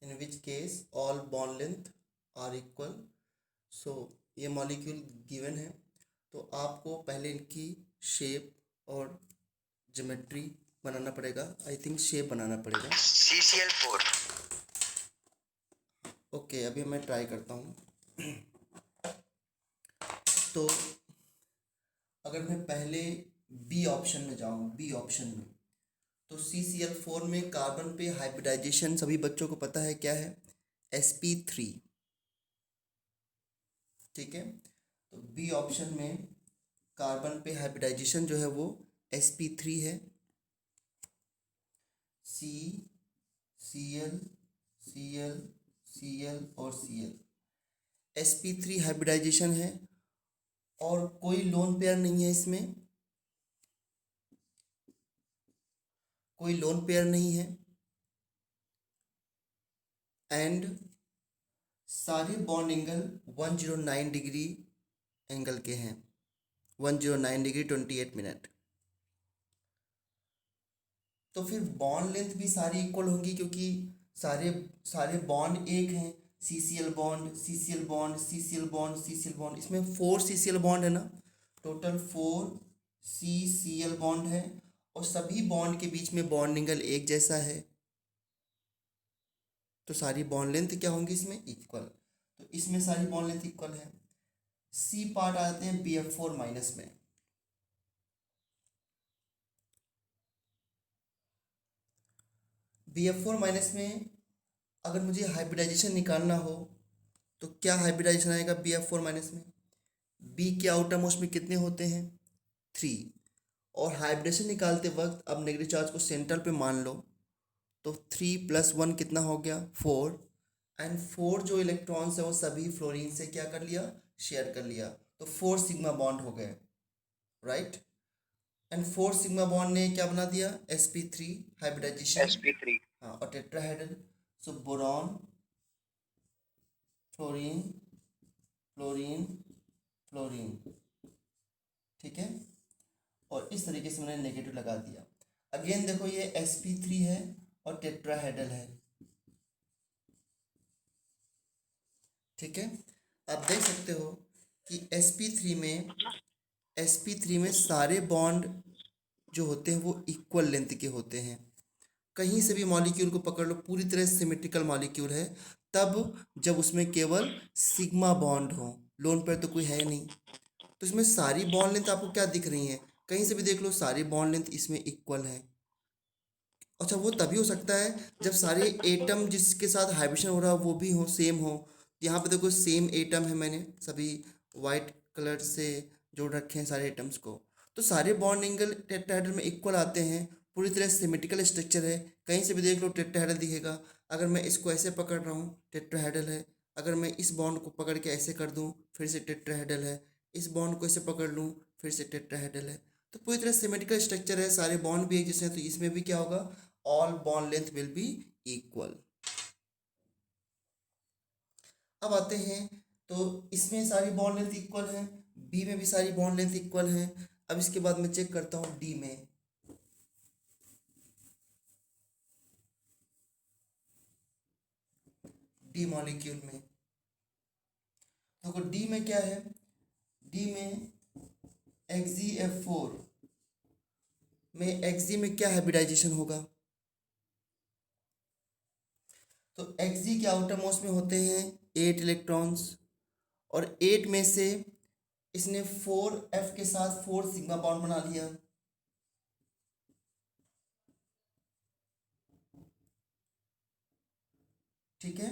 in which case all bond length are equal. So ये molecule given है, तो आपको पहले इनकी शेप और ज्योमेट्री बनाना पड़ेगा। आई थिंक शेप बनाना पड़ेगा। CCl4। ओके, अभी मैं ट्राई करता हूँ। तो अगर मैं पहले बी ऑप्शन में जाऊँ, बी ऑप्शन में, तो CCl4 में कार्बन पे हाइब्रिडाइजेशन सभी बच्चों को पता है क्या है, sp3। ठीक है, तो बी ऑप्शन में कार्बन पे हाइब्रिडाइजेशन जो है वो sp3 है। C Cl Cl Cl और Cl, sp3 हाइब्रिडाइजेशन है और कोई लोन पेयर नहीं है इसमें, कोई लोन पेयर नहीं है। एंड सारे बॉन्ड एंगल 109 डिग्री एंगल के हैं, 109 डिग्री 28 मिनट। तो फिर बॉन्ड लेंथ भी सारी इक्वल होंगी, क्योंकि सारे सारे बॉन्ड एक हैं। CCl bond, CCl bond, CCl bond, CCl bond, इसमें 4 CCl बॉन्ड है ना, टोटल 4 CCl बॉन्ड है और सभी बॉन्ड के बीच में बॉन्ड एंगल एक जैसा है, तो सारी बॉन्ड लेंथ क्या होंगी इसमें, इक्वल। तो इसमें सारी बॉन्ड लेंथ इक्वल है। सी पार्ट आते हैं BF4 माइनस में। BF4 माइनस में अगर मुझे हाइब्रिडाइजेशन निकालना हो तो क्या हाइब्रिडाइजेशन आएगा BF4 माइनस में, बी के आउटर मोस्ट में कितने होते हैं, 3। और हाइब्रिडेशन निकालते वक्त अब नेगेटिव चार्ज को सेंटर पे मान लो, तो 3 + 1 कितना हो गया, 4। एंड 4 जो इलेक्ट्रॉन्स है वो सभी फ्लोरीन से क्या कर लिया, शेयर कर लिया, तो 4 सिग्मा बॉन्ड हो गए, राइट। एंड 4 सिग्मा बॉन्ड ने क्या बना दिया, sp3 हाइब्रिडाइजेशन। sp3। हाँ, और टेट्राहेड्रल। सो बोरॉन, फ्लोरीन, फ्लोरीन, फ्लोरीन, ठीक है। और इस तरीके से मैंने नेगेटिव लगा दिया। अगेन देखो ये sp3 है और टेट्राहेड्रल है, ठीक है। आप देख सकते हो कि sp3 में सारे बॉन्ड जो होते हैं वो इक्वल लेंथ के होते हैं। कहीं से भी मॉलिक्यूल को पकड़ लो, पूरी तरह सिमेट्रिकल मॉलिक्यूल है तब जब उसमें केवल सिग्मा बॉन्ड हो, लोन पेयर तो कोई है नहीं। तो इसमें सारी बॉन्ड लेंथ आपको क्या दिख रही है, कहीं से भी देख लो सारी बॉन्ड लेंथ इसमें इक्वल है। अच्छा, वो तभी हो सकता है जब सारे एटम जिसके साथ हाइब्रिडेशन हो रहा हो वो भी हो, सेम हो। यहाँ पे देखो सेम एटम है, मैंने सभी वाइट कलर से जोड़ रखे हैं सारे एटम्स को, तो सारे बॉन्ड एंगल टेट्राहेड्रल में इक्वल आते हैं। पूरी तरह सिमेट्रिकल स्ट्रक्चर है, कहीं से भी देख लो टेट्राहेड्रल दिखेगा। अगर मैं इसको ऐसे पकड़ रहा हूँ टेट्राहेड्रल है, अगर मैं इस बॉन्ड को पकड़ के ऐसे कर दूँ फिर से टेट्राहेड्रल है, इस बॉन्ड को ऐसे पकड़ लूँ फिर से टेट्राहेड्रल है। तो पूरी तरह सिमेट्रिकल स्ट्रक्चर है, सारे बॉन्ड भी एक जैसे हैं, तो इसमें भी क्या होगा, all bond length will be equal। अब आते हैं, तो इसमें सारी बॉन्ड लेंथ इक्वल है, बी में भी सारी बॉन्ड लेंथ इक्वल है। अब इसके बाद मैं चेक करता हूँ डी में। डी मॉलिक्यूल में देखो, डी में क्या है, डी में XgF4 में Xg में क्या हाइब्रिडाइजेशन होगा, तो Xg के आउटर मोस्ट में होते हैं 8 इलेक्ट्रॉन्स और 8 में से इसने 4f के साथ 4 सिग्मा बॉन्ड बना लिया, ठीक है।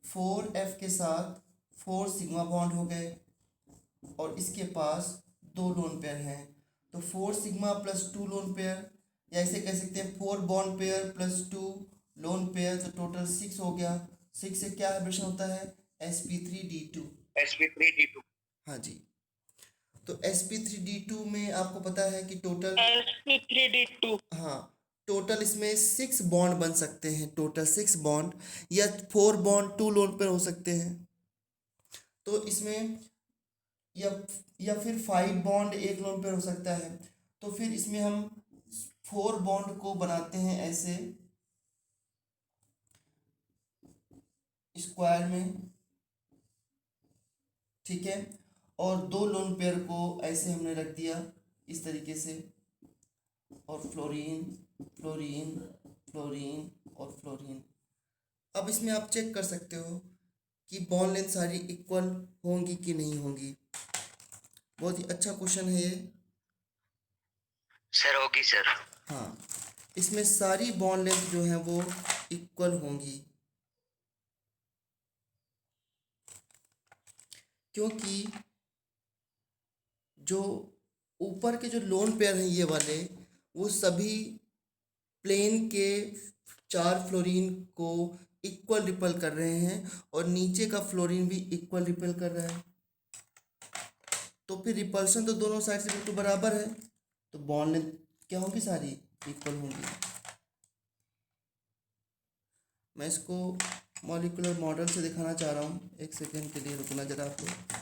4f के साथ 4 सिग्मा बॉन्ड हो गए और इसके पास 2 लोन पेयर हैं, तो 4 सिग्मा प्लस 2 लोन पेयर, या ऐसे कह सकते हैं 4 bond pair plus 2 lone pair, तो टोटल 6 हो गया। 6 से क्या हाइब्रिडेशन होता है, sp3d2। sp3d2। हाँ जी, तो sp3d2 में आपको पता है कि टोटल sp3d2। हाँ, टोटल इसमें 6 बॉन्ड बन सकते हैं, टोटल 6 बॉन्ड, या 4 बॉन्ड 2 लोन पेयर हो सकते हैं। तो इसमें या या फिर 5 बॉन्ड 1 लोन पेयर हो सकता है। तो फिर इसमें हम 4 बॉन्ड को बनाते हैं ऐसे, स्क्वायर में, ठीक है। और दो लोन पेयर को ऐसे हमने रख दिया इस तरीके से, और फ्लोरीन फ्लोरीन फ्लोरीन और फ्लोरीन। अब इसमें आप चेक कर सकते हो कि बॉन्ड लेंथ सारी इक्वल होंगी कि नहीं होंगी। बहुत ही अच्छा क्वेश्चन है ये। सर होगी सर। हाँ, इसमें सारी बॉन्ड लेंथ जो है वो इक्वल होंगी, क्योंकि जो ऊपर के जो लोन पेयर हैं ये वाले, वो सभी प्लेन के 4 फ्लोरीन को इक्वल रिपल कर रहे हैं, और नीचे का फ्लोरीन भी इक्वल रिपल कर रहा है। तो फिर रिपल्शन तो दोनों साइड से बिल्कुल बराबर है, तो बॉन्ड लेंथ क्या होंगी, सारी इक्वल होंगी। मैं इसको मॉलिक्यूलर मॉडल से दिखाना चाह रहा हूँ, एक सेकेंड के लिए रुकना जरा आप लोग।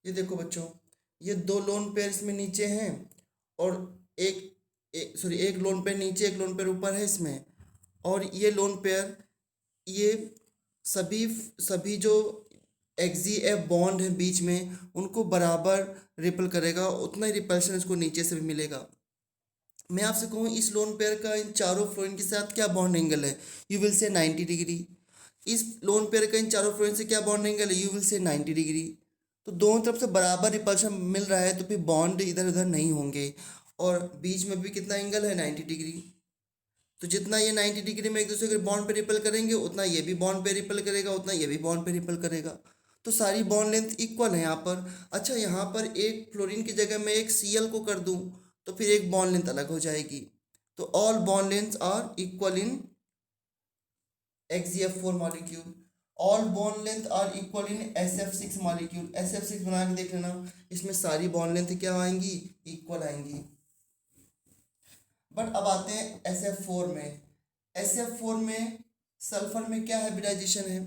ये देखो बच्चों, ये दो लोन पेयर इसमें नीचे हैं, और एक लोन पेयर नीचे, एक लोन पेयर ऊपर है इसमें। और ये लोन पेयर, ये सभी सभी जो एक्सी एफ बॉन्ड है बीच में, उनको बराबर रिपल करेगा, उतना ही रिपल्शन इसको नीचे से भी मिलेगा। मैं आपसे कहूँ इस लोन पेयर का इन चारों फ्लोरीन के साथ क्या बॉन्ड एंगल है, यू विल से 90 डिग्री। इस लोन पेयर का इन चारों फ्लोरीन से क्या बॉन्ड एंगल है, यू विल से 90 डिग्री। तो दोनों तरफ से बराबर रिपल्शन मिल रहा है, तो फिर बॉन्ड इधर उधर नहीं होंगे, और बीच में भी कितना एंगल है, 90 डिग्री। तो जितना ये 90 डिग्री में एक दूसरे के बॉन्ड पे रिपल करेंगे, उतना ये भी बॉन्ड पे रिपल करेगा, उतना ये भी बॉन्ड पे रिपल करेगा। तो सारी बॉन्ड लेंथ इक्वल है यहाँ पर। अच्छा, यहाँ पर एक फ्लोरीन की जगह मैं एक Cl को कर दूँ, तो फिर एक बॉन्ड लेंथ अलग हो जाएगी। तो all bond length are equal in XgF4 molecule. All bond length are equal in SF6 molecule. SF6 बना के देख लेना, इसमें सारी बॉन्ड लेंथ क्या आएंगी, इक्वल आएंगी। बट अब आते हैं SF4 में। SF4 में सल्फर में क्या हाइब्रिडाइजेशन है,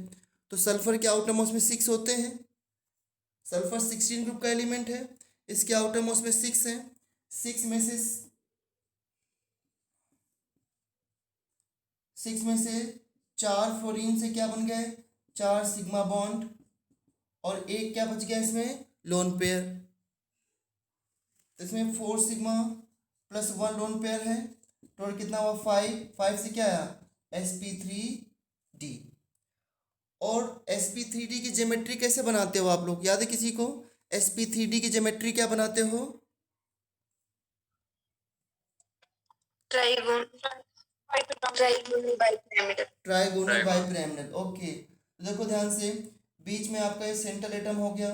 तो सल्फर के आउटर मोस्ट में 6 होते हैं। सल्फर 16 ग्रुप का एलिमेंट है, इसके आउटर मोस्ट में 6 हैं। 6 में से 4 फ्लोरीन से क्या बन गए, 4 सिग्मा बॉन्ड, और एक क्या बच गया इसमें, लोन पेयर। इसमें 4 सिग्मा प्लस 1 लोन पेयर है, टोटल कितना हुआ, 5 से क्या आया, sp3d। और sp3d की ज्योमेट्री कैसे बनाते हो आप लोग, याद है किसी को, sp3d की ज्योमेट्री क्या बनाते हो, trigon bipyramidal. Trigonal bipyramidal. Okay, तो देखो ध्यान से, बीच में आपका ये सेंट्रल एटम हो गया,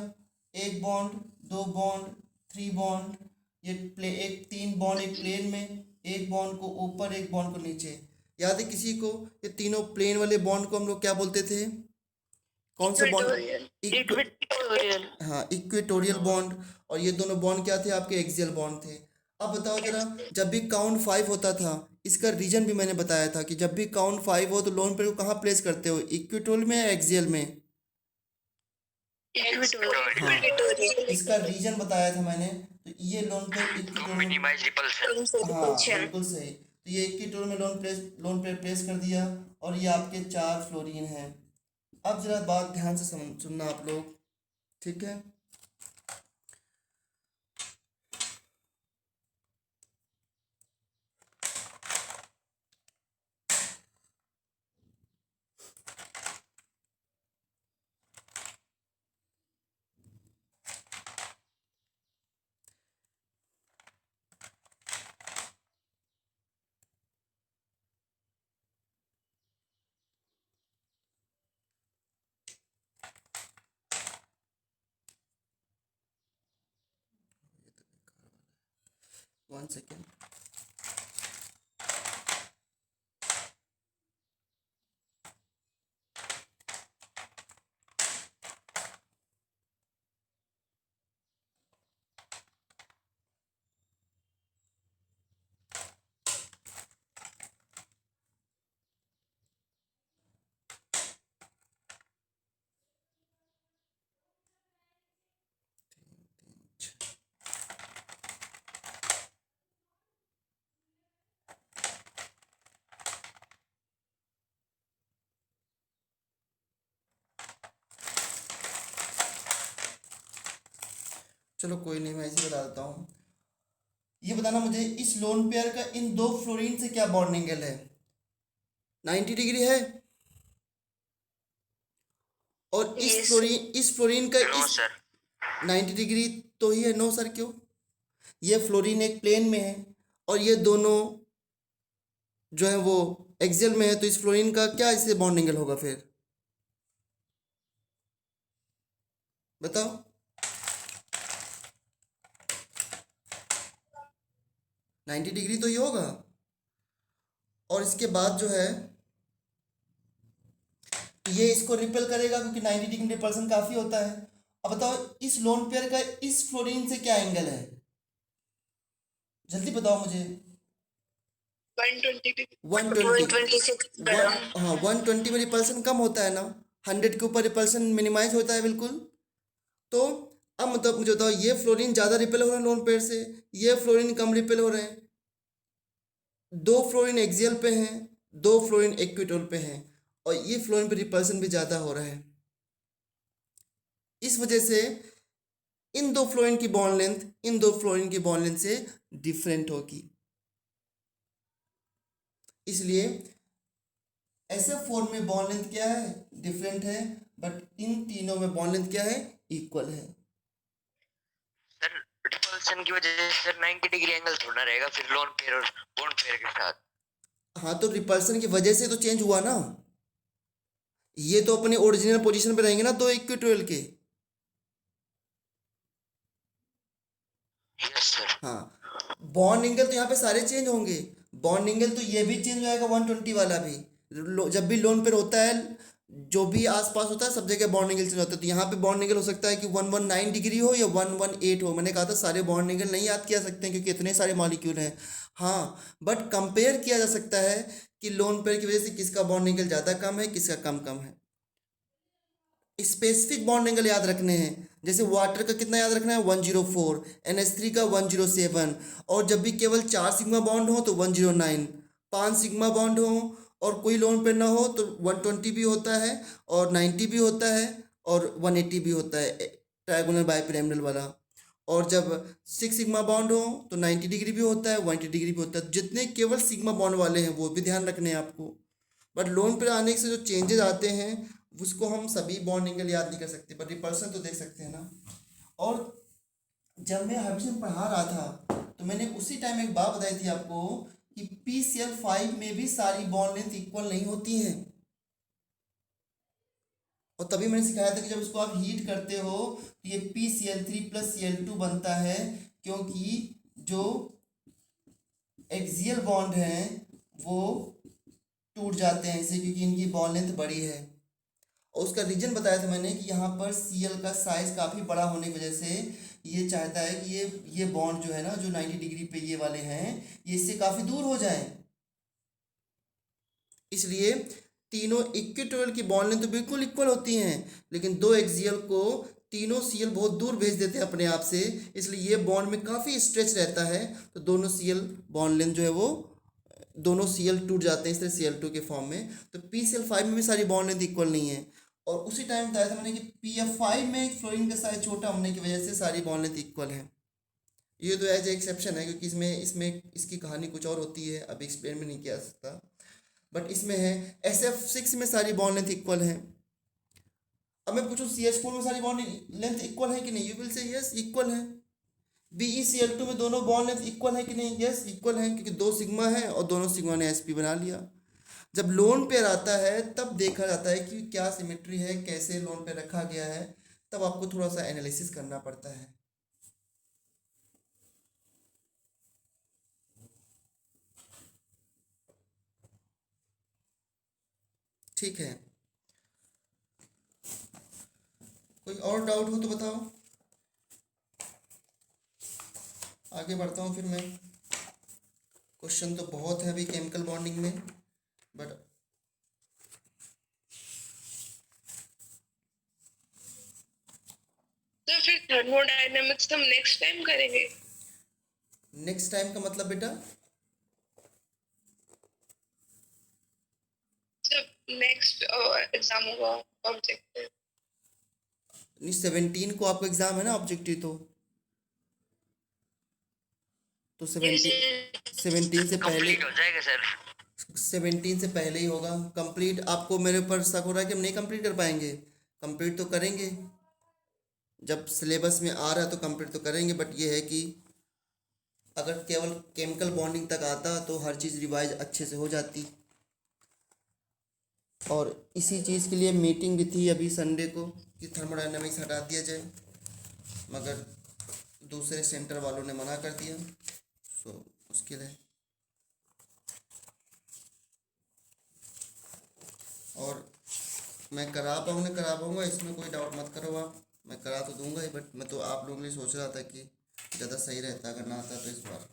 एक बॉन्ड, दो बॉन्ड, 3 बॉन्ड, ये एक 3 बॉन्ड एक प्लेन में, एक बॉन्ड को ऊपर, एक बॉन्ड को नीचे। याद है किसी को, ये तीनों प्लेन वाले बॉन्ड को हम लोग क्या बोलते थे, कौन सा बॉन्ड, इक्वेटोरियल। हाँ, इक्वेटोरियल बॉन्ड। और ये दोनों बॉन्ड क्या थे, आपके एक्सियल बॉन्ड थे। अब बताओ जरा, जब भी काउंट 5 होता था, इसका रीजन भी मैंने बताया था कि जब भी काउंट 5 हो तो लोन पेयर को कहाँ प्लेस करते हो, इक्वेटोरियल में या एक्सियल में। हाँ, इसका रीजन बताया था मैंने, तो ये lone pair equatorial, minimise repulsion. हाँ बिल्कुल सही। तो ये इक्वेटोरियल में लोन पेयर प्लेस कर दिया, और ये आपके 4 फ्लोरीन हैं। अब जरा बात ध्यान से सुनना आप लोग, ठीक है। 1 सेकेंड। चलो कोई नहीं, मैं ऐसे बता देता हूँ। ये बताना मुझे, इस लोन पेयर का इन दो फ्लोरीन से क्या बॉन्ड एंगल है? 90 डिग्री है। और इस फ्लोरीन का नो इस सर। 90 डिग्री तो ही है। नो सर क्यों? ये फ्लोरीन एक प्लेन में है और ये दोनों जो है वो एक्सियल में है, तो इस फ्लोरीन का क्या इससे बॉन्ड एंगल होगा फिर? बताओ। 90 डिग्री तो ये होगा। और इसके बाद जो है ये इसको रिपेल करेगा क्योंकि 90 डिग्री रिपल्सन काफी होता है। अब बताओ इस लोन पेयर का इस फ्लोरीन से क्या एंगल है? जल्दी बताओ मुझे। 120 120। हाँ 120 में रिपल्सन कम होता है ना, 100 के ऊपर रिपल्सन मिनिमाइज होता है बिल्कुल। तो अब मतलब मुझे बताओ, ये फ्लोरीन ज़्यादा रिपेल हो रहे हैं लोन पेयर से, ये फ्लोरीन कम रिपेल हो रहे हैं। दो फ्लोरीन एक्सियल पे हैं, दो फ्लोरीन इक्विटोरियल पे हैं, और ये फ्लोरीन पे रिपल्सन भी ज़्यादा हो रहा है। इस वजह से इन दो फ्लोरीन की बॉन्ड लेंथ इन दो फ्लोरीन की बॉन्ड लेंथ से डिफरेंट होगी। इसलिए SF4 में बॉन्ड लेंथ क्या है? डिफरेंट है। बट इन तीनों में बॉन्ड लेंथ क्या है? इक्वल है। सर रिपल्सन की वजह से सर 90 डिग्री एंगल थोड़ा रहेगा फिर लोन पेयर और बॉन्ड पेयर के साथ। हाँ तो रिपल्सन की वजह से तो चेंज हुआ ना। ये तो अपने ओरिजिनल पोजीशन पे रहेंगे ना दो इक्विटोरियल के। Yes sir. हाँ, बॉन्ड एंगल तो यहाँ पे सारे चेंज होंगे। बॉन्ड एंगल तो ये भी चेंज हो जाएगा 120 वाला भी। जब भी लोन पेयर होता है, जो भी आसपास होता है सब जगह बॉन्ड एंगल चेंज होता है। तो यहाँ पे बॉन्ड एंगल हो सकता है कि 119 डिग्री हो या 118 हो। मैंने कहा था सारे बॉन्ड एंगल नहीं याद किया सकते हैं क्योंकि इतने सारे मॉलिक्यूल हैं। हाँ, बट कंपेयर किया जा सकता है कि लोन पेयर की वजह से किसका बॉन्ड एंगल ज़्यादा कम है, किसका कम कम है। स्पेसिफिक बॉन्ड एंगल याद रखने हैं। जैसे वाटर का कितना याद रखना है? 104, NH3 का 107। और जब भी केवल 4 सिग्मा बॉन्ड हो तो 109, 5 सिग्मा बॉन्ड हो और कोई लोन पे ना हो तो 120 भी होता है और 90 भी होता है और 180 भी होता है, ट्रायगोनल बाइपिरामिडल वाला। और जब 6 सिग्मा बॉन्ड हो तो 90 डिग्री भी होता है, 180 डिग्री भी होता है। जितने केवल सिग्मा बॉन्ड वाले हैं वो भी ध्यान रखने हैं आपको। बट लोन पे आने से जो चेंजेस आते हैं उसको हम सभी बॉन्ड एंगल याद नहीं कर सकते, पर रिपल्सन तो देख सकते हैं ना। और जब मैं हाइब्रिड पढ़ा रहा था तो मैंने उसी टाइम एक बात बताई थी आपको कि PCl5 में भी सारी बॉन्ड लेंथ इक्वल नहीं होती हैं। और तभी मैंने सिखाया था कि जब इसको आप हीट करते हो तो ये PCl3 + Cl2 बनता है, क्योंकि जो एक्सियल बॉन्ड हैं वो टूट जाते हैं इसे, क्योंकि इनकी बॉन्ड लेंथ बड़ी है। और उसका रीजन बताया था मैंने कि यहाँ पर Cl का साइज काफ़ी बड़ा होने की वजह से ये चाहता है कि ये बॉन्ड जो है ना, जो 90 डिग्री पे ये वाले हैं, ये इससे काफ़ी दूर हो जाएं। इसलिए तीनों इक्विटोरियल की बॉन्ड लेंथ तो बिल्कुल इक्वल होती हैं, लेकिन दो एक्सियल को तीनों Cl बहुत दूर भेज देते हैं अपने आप से, इसलिए ये बॉन्ड में काफ़ी स्ट्रेच रहता है। तो दोनों Cl बॉन्ड लेंथ जो है वो दोनों Cl टूट जाते हैं इस तरह Cl2 के फॉर्म में। तो PCl5 में भी सारी बॉन्ड लेंथ इक्वल नहीं है। और उसी टाइम बताया था मैंने कि PF5 में फ्लोरीन का साइज छोटा होने की वजह से सारी बॉन्ड लेंथ इक्वल है। ये तो एज ए एक्सेप्शन है क्योंकि इसमें इसमें इसकी कहानी कुछ और होती है, अभी एक्सप्लेन भी नहीं किया जा सकता। बट इसमें है SF6 में सारी बॉन्ड लेंथ इक्वल है। अब मैं पूछूं CH4 में सारी बॉन्ड लेंथ इक्वल है कि नहीं? You will say yes equal है। BeCl2 में दोनों बॉन्ड लेंथ इक्वल है कि नहीं? यस इक्वल है, क्योंकि दो सिग्मा है और दोनों सिग्मा ने sp बना लिया। जब लोन पेयर आता है तब देखा जाता है कि क्या सिमेट्री है, कैसे लोन पेयर रखा गया है, तब आपको थोड़ा सा एनालिसिस करना पड़ता है। ठीक है, कोई और डाउट हो तो बताओ, आगे बढ़ता हूँ फिर मैं। क्वेश्चन तो बहुत है अभी केमिकल बॉन्डिंग में, बट तो फिर थर्मोडायनेमिक्स हम नेक्स्ट टाइम करेंगे। नेक्स्ट टाइम का मतलब बेटा जब नेक्स्ट एग्जाम होगा ऑब्जेक्टिव। नहीं, 17 को आपका एग्जाम है ना ऑब्जेक्टिव, तो 17 से पहले, कंप्लीट हो जाएगा सर। 17 से पहले ही होगा कंप्लीट। आपको मेरे ऊपर शक हो रहा है कि हम नहीं कंप्लीट कर पाएंगे? कंप्लीट तो करेंगे, जब सिलेबस में आ रहा है तो कंप्लीट तो करेंगे, बट ये है कि अगर केवल केमिकल बॉन्डिंग तक आता तो हर चीज़ रिवाइज अच्छे से हो जाती। और इसी चीज़ के लिए मीटिंग भी थी अभी संडे को कि थर्मोडायनामिक्स हटा दिया जाए, मगर दूसरे सेंटर वालों ने मना कर दिया, सो मुश्किल है। और मैं करा पाऊँगा, इसमें कोई डाउट मत करो आप, मैं करा तो दूंगा ही, बट मैं तो आप लोगों के लिए सोच रहा था कि ज़्यादा सही रहता अगर ना आता तो इस बार।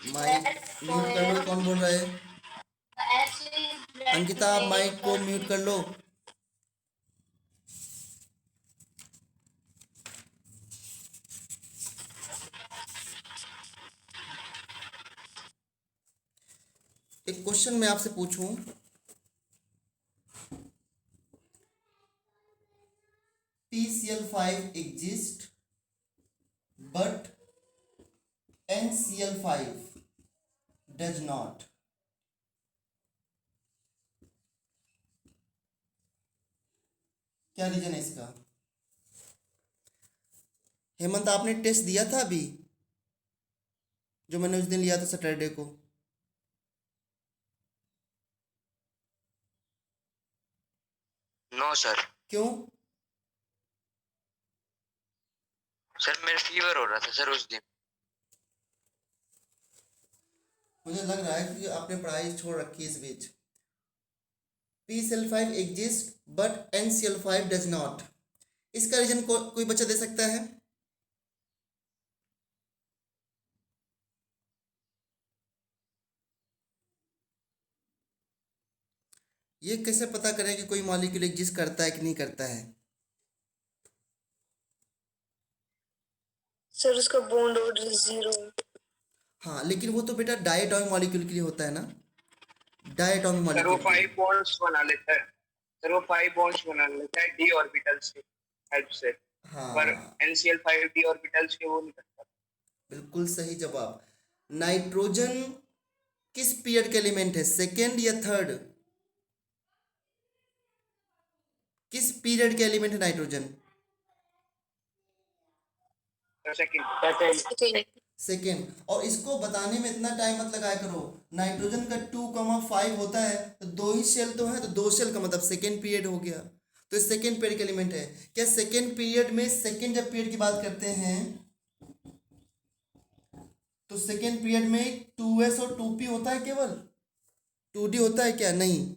माइक म्यूट कर लो, कौन बोल रहा है? अंकिता आप माइक को म्यूट कर लो। एक क्वेश्चन मैं आपसे पूछूं, PCl5 exist but NCl5 does not, क्या रीजन है इसका? हेमंत आपने टेस्ट दिया था अभी जो मैंने उस दिन लिया था सैटरडे को? No sir. क्यों? सर मेरे फीवर हो रहा था सर उस दिन। मुझे लग रहा है कि आपने पढ़ाई छोड़ रखी है इस बीच। PCl5 exist but NCl5 does not, इसका रीजन कोई बच्चा दे सकता है? ये कैसे पता करें कि कोई मॉलिक्यूल एग्जिस्ट करता है कि नहीं करता है? सर उसका बॉन्ड ऑर्डर 0। हाँ, लेकिन वो तो बेटा डायटोमिक मॉलिक्यूल के लिए होता है ना, डायटोमिक सर वो मॉलिक्यूल के लिए। 5 बॉन्ड्स बना लेता है। सर वो 5 बॉन्ड्स बना लेता है डी ऑर्बिटल्स की हेल्प से, पर हाँ, NCl5 डी ऑर्बिटल्स के वो नहीं करता। बिल्कुल सही जवाब। नाइट्रोजन किस पीरियड का एलिमेंट है, सेकेंड या थर्ड? किस पीरियड का एलिमेंट है नाइट्रोजन? सेकंड। सेकेंड। और इसको बताने में इतना टाइम मत लगाया करो, नाइट्रोजन का 2,5 होता है तो 2 ही शेल तो है, तो 2 शेल का मतलब सेकेंड पीरियड हो गया, तो सेकेंड पीरियड का एलिमेंट है। क्या सेकेंड पीरियड में, सेकेंड जब पीरियड की बात करते हैं तो सेकेंड पीरियड में 2s और 2p होता है, केवल 2d होता है क्या? नहीं।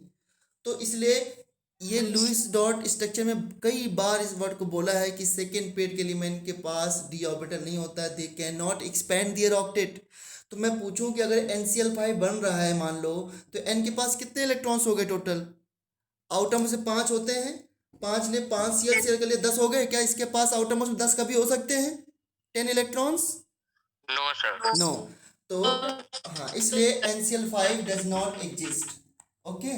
तो इसलिए ये लुईस डॉट स्ट्रक्चर में कई बार इस वर्ड को बोला है कि सेकेंड पेयर के एलिमेंट के पास डी ऑर्बिटल नहीं होता है, they can not expand their octet. तो मैं पूछूं कि अगर NCl5 बन रहा है मान लो, तो n के पास कितने इलेक्ट्रॉन्स हो गए टोटल? आउटर में से 5 होते हैं, 5 ने 5 शेयर के लिए 10 हो गए। क्या इसके पास आउटर में 10 कभी हो सकते हैं 10 इलेक्ट्रॉन्स? No sir. नो। तो हाँ, इसलिए NCl5 does not exist. Okay,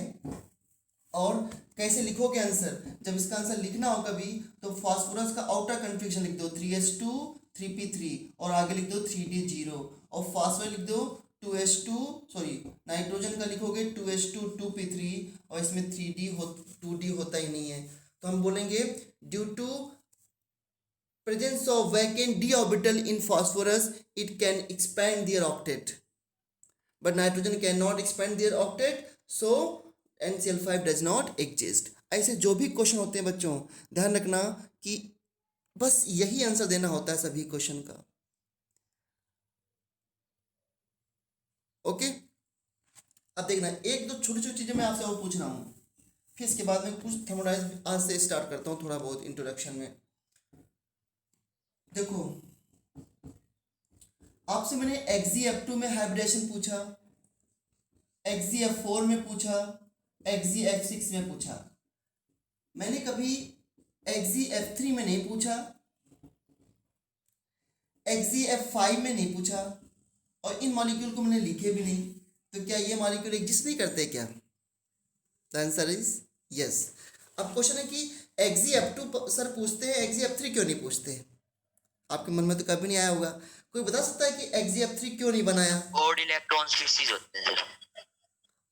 और कैसे लिखोगे आंसर? जब इसका आंसर लिखना हो कभी तो फास्फोरस का आउटर कन्फिग्रेशन लिख दो 3s2 3p3 और आगे लिख दो 3d0, और फास्फोरस लिख दो 2s2, सॉरी नाइट्रोजन का लिखोगे 2s2 2p3 और इसमें 2d होता ही नहीं है, तो हम बोलेंगे due to presence of vacant d orbital in phosphorus it can expand their octet, but nitrogen cannot expand their octet, so NCl5 does not exist। ऐसे जो भी क्वेश्चन होते हैं बच्चों, ध्यान रखना कि बस यही आंसर देना होता है सभी क्वेश्चन का। ओके, अब देखना एक दो छोटी छोटी चीज़ें मैं आपसे और पूछ रहा हूँ, फिर इसके बाद में कुछ थर्मोडायनामिक्स आज से स्टार्ट करता हूँ थोड़ा बहुत इंट्रोडक्शन में। देखो आपसे मैंने Xg F2 में हाइब्रिडेशन पूछा, Xg F4 में पूछा, Xg F6 में पूछा, मैंने कभी Xg F3 में नहीं पूछा, Xg F5 में नहीं पूछा, और इन मॉलिक्यूल को मैंने लिखे भी नहीं। तो क्या ये मॉलिक्यूल एग्जिस्ट नहीं करते क्या? The answer is yes. अब क्वेश्चन है कि Xg F2 सर पूछते हैं, Xg F3 क्यों नहीं पूछते? आपके मन में तो कभी नहीं आया होगा। कोई बता सकता है कि Xg F3 क्यों नहीं बनाया? ऑड इलेक्ट्रॉन स्पीशीज होते हैं sir.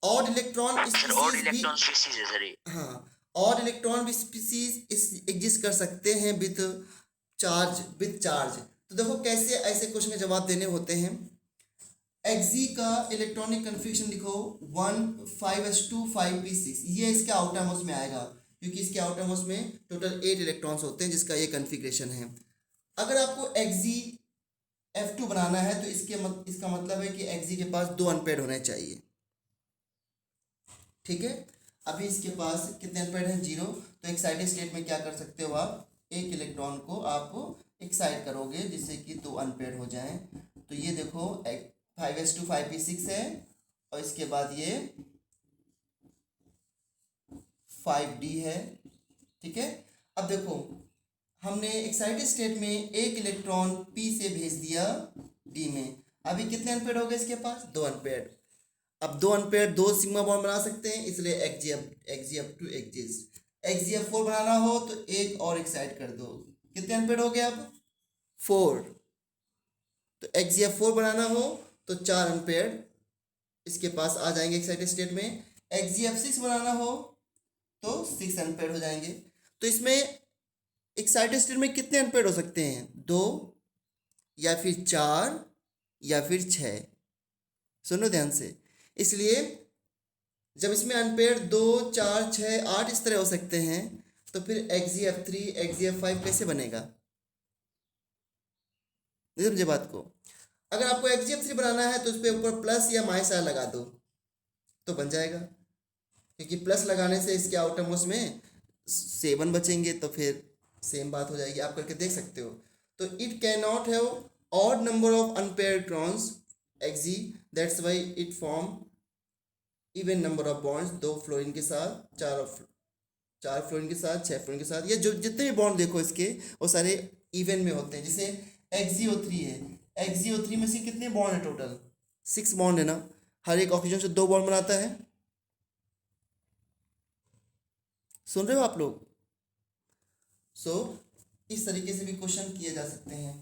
Odd electron sir odd species भी, इलेक्ट्रॉन स्पीशीज है सर ये। हाँ, ऑड इलेक्ट्रॉन स्पीशीज एग्जिस्ट कर सकते हैं विद चार्ज। तो देखो कैसे ऐसे क्वेश्चन के जवाब देने होते हैं। Xg का इलेक्ट्रॉनिक कन्फिग्रेशन लिखो 1 5s2 5p6, ये इसके आउटर मोस्ट में आएगा क्योंकि इसके आउटर मोस्ट में टोटल 8 इलेक्ट्रॉन्स होते हैं जिसका ये कन्फिग्रेशन है। अगर आपको Xg F2 बनाना है तो इसका मतलब है कि Xg के पास 2 अनपेड होने चाहिए, ठीक है। अभी इसके पास कितने अनपेड हैं? 0। तो एक्साइटेड स्टेट में क्या कर सकते हो आप? एक इलेक्ट्रॉन को आप एक्साइट करोगे जिससे कि 2 अनपेड हो जाएं। तो ये देखो 5s2 5p6 है और इसके बाद ये 5d है, ठीक है। अब देखो हमने एक्साइटेड स्टेट में एक इलेक्ट्रॉन p से भेज दिया d में, अभी कितने अनपेड हो गए इसके पास? 2 अनपेड। अब 2 अनपेड 2 सिग्मा बॉन्ड बना सकते हैं, इसलिए Xg F2 exist. Xg F4 बनाना हो तो एक और एक्साइट कर दो, कितने अनपेड हो गए अब? 4। तो Xg F4 बनाना हो तो 4 अनपेड इसके पास आ जाएंगे एक्साइटेड स्टेट में। Xg F6 बनाना हो तो 6 अनपेड हो जाएंगे। तो इसमें एक्साइटेड स्टेट में कितने अनपेड हो सकते हैं? 2 या फिर 4 या फिर 6। सुनो ध्यान से, इसलिए जब इसमें अनपेड 2 4 6 8 इस तरह हो सकते हैं तो फिर Xg F3 Xg F5 कैसे बनेगा? नहीं समझे बात को? अगर आपको Xg F3 बनाना है तो उस पर ऊपर प्लस या माइनस लगा दो तो बन जाएगा, क्योंकि प्लस लगाने से इसके आउटर मोस्ट में 7 बचेंगे तो फिर सेम बात हो जाएगी। आप करके देख सकते हो। तो it can not have odd number of unpaired electrons Xg, that's why it form even number of bonds, 2 fluorine के साथ, 4 फ्लोरीन के साथ, 6 फ्लोरीन के साथ। ये जो जितने भी बॉन्ड देखो इसके वो सारे इवन में होते हैं। जैसे XgO3 है, XgO3 में से कितने बॉन्ड है? टोटल 6 बॉन्ड है ना, हर एक ऑक्सीजन से 2 बॉन्ड बनाता है। सुन रहे हो आप लोग? इस तरीके से भी क्वेश्चन किए जा सकते हैं।